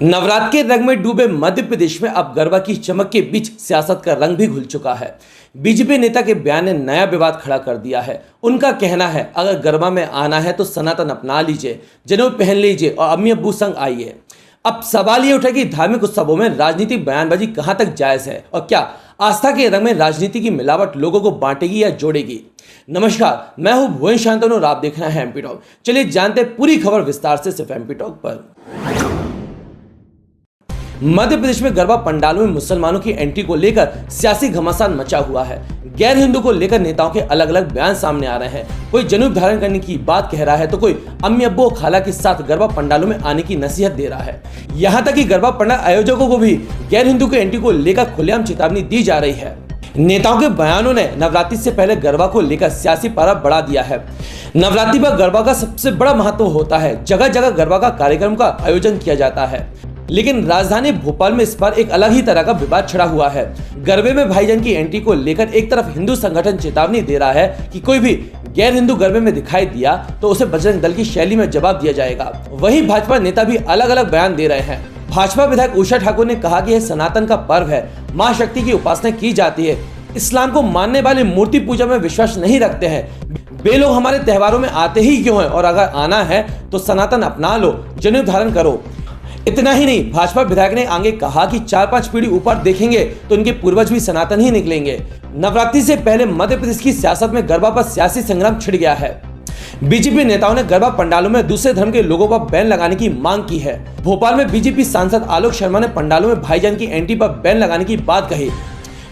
नवरात्र के रंग में डूबे मध्य प्रदेश में अब गरबा की चमक के बीच सियासत का रंग भी घुल चुका है। बीजेपी नेता के बयान ने नया विवाद खड़ा कर दिया है। उनका कहना है, अगर गरबा में आना है तो सनातन अपना लीजिए, जनेऊ पहन लीजिए और अम्मी अब्बू संग आइए। अब सवाल ये उठा कि धार्मिक उत्सवों में राजनीतिक बयानबाजी कहां तक जायज है और क्या आस्था के रंग में राजनीति की मिलावट लोगों को बांटेगी या जोड़ेगी। नमस्कार, मैं हूं भुवन शांतनु और आप देख रहे हैं एमपी टॉक। चलिए जानते हैं पूरी खबर विस्तार से सिर्फ एमपी टॉक पर। मध्य प्रदेश में गरबा पंडालों में मुसलमानों की एंट्री को लेकर सियासी घमासान मचा हुआ है। गैर हिंदू को लेकर नेताओं के अलग अलग बयान सामने आ रहे हैं। कोई जनेऊ धारण करने की बात कह रहा है तो कोई अम्मी अब्बू और खाला के साथ गरबा पंडालों में आने की नसीहत दे रहा है। यहाँ तक कि गरबा पंडाल आयोजकों को भी गैर हिंदू की एंट्री को लेकर खुलेआम चेतावनी दी जा रही है। नेताओं के बयानों ने नवरात्रि से पहले गरबा को लेकर सियासी पारा बढ़ा दिया है। नवरात्रि पर गरबा का सबसे बड़ा महत्व होता है। जगह जगह गरबा का कार्यक्रम का आयोजन किया जाता है, लेकिन राजधानी भोपाल में इस पर एक अलग ही तरह का विवाद छिड़ा हुआ है। गरबे में भाईजान की एंट्री को लेकर एक तरफ हिंदू संगठन चेतावनी दे रहा है कि कोई भी गैर हिंदू गरबे में दिखाई दिया तो उसे बजरंग दल की शैली में जवाब दिया जाएगा। वहीं भाजपा नेता भी अलग अलग बयान दे रहे हैं। भाजपा विधायक उषा ठाकुर ने कहा कि यह सनातन का पर्व है, माँ शक्ति की उपासना की जाती है। इस्लाम को मानने वाले मूर्ति पूजा में विश्वास नहीं रखते हैं। वे लोग हमारे त्योहारों में आते ही क्यों हैं, और अगर आना है तो सनातन अपना लो, जनेऊ धारण करो। इतना ही नहीं, भाजपा विधायक ने आगे कहा कि 4-5 पीढ़ी ऊपर देखेंगे तो इनके पूर्वज भी सनातन ही निकलेंगे। नवरात्रि से पहले मध्य प्रदेश की सियासत में गरबा पर सियासी संग्राम छिड़ गया है। बीजेपी नेताओं ने गरबा पंडालों में दूसरे धर्म के लोगों पर बैन लगाने की मांग की है। भोपाल में बीजेपी सांसद आलोक शर्मा ने पंडालों में भाईजान की एंट्री पर बैन लगाने की बात कही,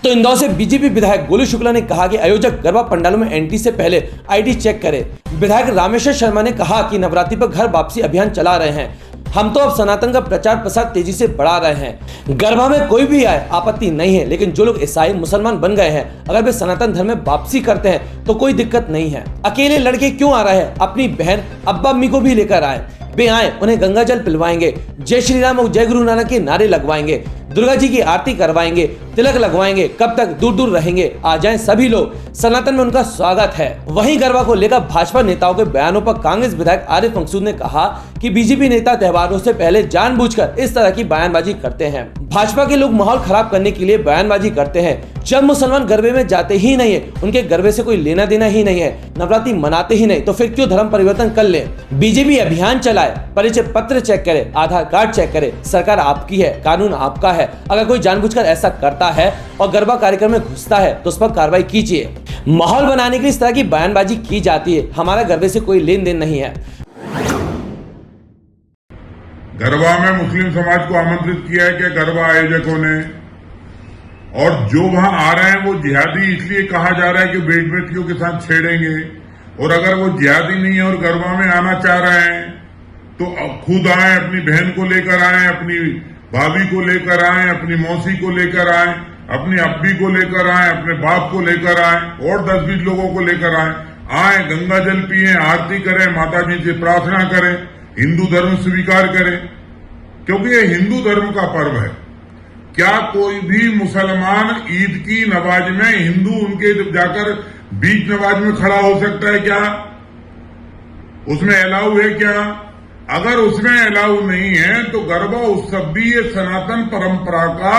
तो इंदौर से बीजेपी विधायक गोलू शुक्ला ने कहा कि आयोजक गरबा पंडालों में एंट्री से पहले आईडी चेक करें। विधायक रामेश्वर शर्मा ने कहा कि नवरात्रि पर घर वापसी अभियान चला रहे हैं, हम तो अब सनातन का प्रचार प्रसार तेजी से बढ़ा रहे हैं। गरबा में कोई भी आए आपत्ति नहीं है, लेकिन जो लोग ईसाई मुसलमान बन गए हैं, अगर वे सनातन धर्म में वापसी करते हैं तो कोई दिक्कत नहीं है। अकेले लड़के क्यों आ रहे हैं, अपनी बहन अब्बा अम्मी को भी लेकर आए। वे आए, उन्हें गंगा जल पिलवाएंगे, जय श्री राम और जय गुरु नानक के नारे लगवाएंगे, दुर्गा जी की आरती करवाएंगे, तिलक लगवाएंगे। कब तक दूर दूर रहेंगे, आ जाएं सभी लोग, सनातन में उनका स्वागत है। वहीं गरबा को लेकर भाजपा नेताओं के बयानों पर कांग्रेस विधायक आरिफ मकसूद ने कहा कि बीजेपी नेता त्योहारों से पहले जानबूझकर इस तरह की बयानबाजी करते हैं। भाजपा के लोग माहौल खराब करने के लिए बयानबाजी करते हैं। जब मुसलमान गरबे में जाते ही नहीं है, उनके गरबे से कोई लेना देना ही नहीं है, नवरात्रि मनाते ही नहीं, तो फिर क्यों धर्म परिवर्तन कर ले। बीजेपी अभियान चलाए, परिचय पत्र चेक करे, आधार कार्ड चेक करे। सरकार आपकी है, कानून आपका है। अगर कोई जानबूझकर ऐसा करता है और गरबा कार्यक्रम में घुसता है तो उस पर कार्रवाई कीजिए। माहौल बनाने के लिए इस तरह की बयानबाजी की जाती है। हमारा गरबे से कोई लेन देन नहीं है। गरबा में मुस्लिम समाज को आमंत्रित किया है क्या गरबा आयोजकों ने? और जो वहां आ रहे हैं वो जिहादी इसलिए कहा जा रहा है कि बेटियों के साथ छेड़ेंगे। और अगर वो जिहादी नहीं है और गरबा में आना चाह रहे हैं तो खुद आए, अपनी बहन को लेकर आए, अपनी भाभी को लेकर आए, अपनी मौसी को लेकर आए, अपनी अब्बी को लेकर आए, अपने बाप को लेकर आए और 10-20 लोगों को लेकर आए, गंगा जल पिए, आरती करें, माता जी से प्रार्थना करें, हिंदू धर्म स्वीकार करें, क्योंकि ये हिंदू धर्म का पर्व है। क्या कोई भी मुसलमान ईद की नमाज में हिंदू उनके जाकर बीच नमाज में खड़ा हो सकता है क्या? उसमें अलाउ है क्या? अगर उसमें अलाउ नहीं है तो गरबा उत्सव भी ये सनातन परंपरा का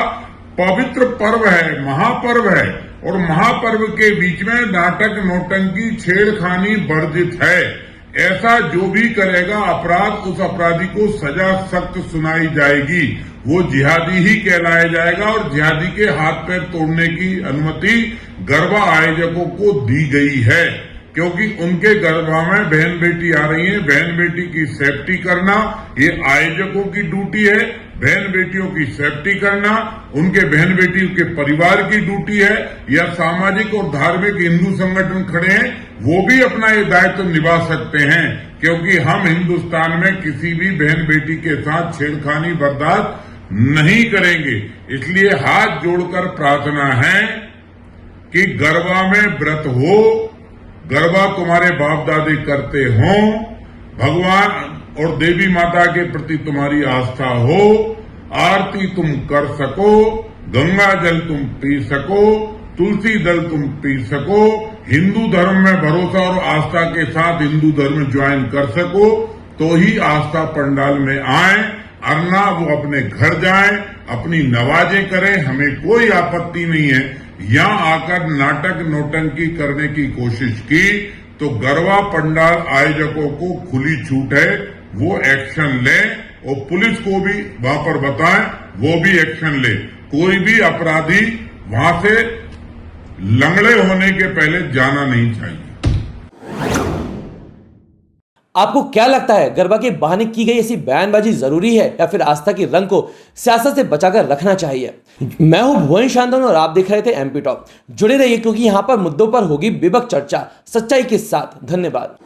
पवित्र पर्व है, महापर्व है। और महापर्व के बीच में नाटक नौटंकी छेड़खानी वर्जित है। ऐसा जो भी करेगा अपराध, उस अपराधी को सजा सख्त सुनाई जाएगी। वो जिहादी ही कहलाया जाएगा और जिहादी के हाथ पैर तोड़ने की अनुमति गरबा आयोजकों को दी गई है, क्योंकि उनके गरबा में बहन बेटी आ रही है। बहन बेटी की सेफ्टी करना ये आयोजकों की ड्यूटी है। बहन बेटियों की सेफ्टी करना उनके बहन बेटियों के परिवार की ड्यूटी है। या सामाजिक और धार्मिक हिंदू संगठन खड़े हैं, वो भी अपना ये दायित्व निभा सकते हैं, क्योंकि हम हिंदुस्तान में किसी भी बहन बेटी के साथ छेड़खानी बर्दाश्त नहीं करेंगे। इसलिए हाथ जोड़कर प्रार्थना है कि गरबा में व्रत हो, गरबा तुम्हारे बाप दादे करते हो, भगवान और देवी माता के प्रति तुम्हारी आस्था हो, आरती तुम कर सको, गंगा जल तुम पी सको, तुलसी दल तुम पी सको, हिंदू धर्म में भरोसा और आस्था के साथ हिंदू धर्म ज्वाइन कर सको, तो ही आस्था पंडाल में आए अरना वो अपने घर जाएं, अपनी नवाजें करें, हमें कोई आपत्ति नहीं है। यहां आकर नाटक नौटंकी करने की कोशिश की तो गरबा पंडाल आयोजकों को खुली छूट है, वो एक्शन लें और पुलिस को भी वहां पर बताएं, वो भी एक्शन ले। कोई भी अपराधी वहां से लंगड़े होने के पहले जाना नहीं चाहिए। आपको क्या लगता है, गरबा के बहाने की गई ऐसी बयानबाजी जरूरी है या फिर आस्था के रंग को सियासत से बचाकर रखना चाहिए? मैं हूं भुवन शांतनु और आप देख रहे थे एमपी टॉप। जुड़े रहिए क्योंकि यहां पर मुद्दों पर होगी बेबाक चर्चा, सच्चाई के साथ। धन्यवाद।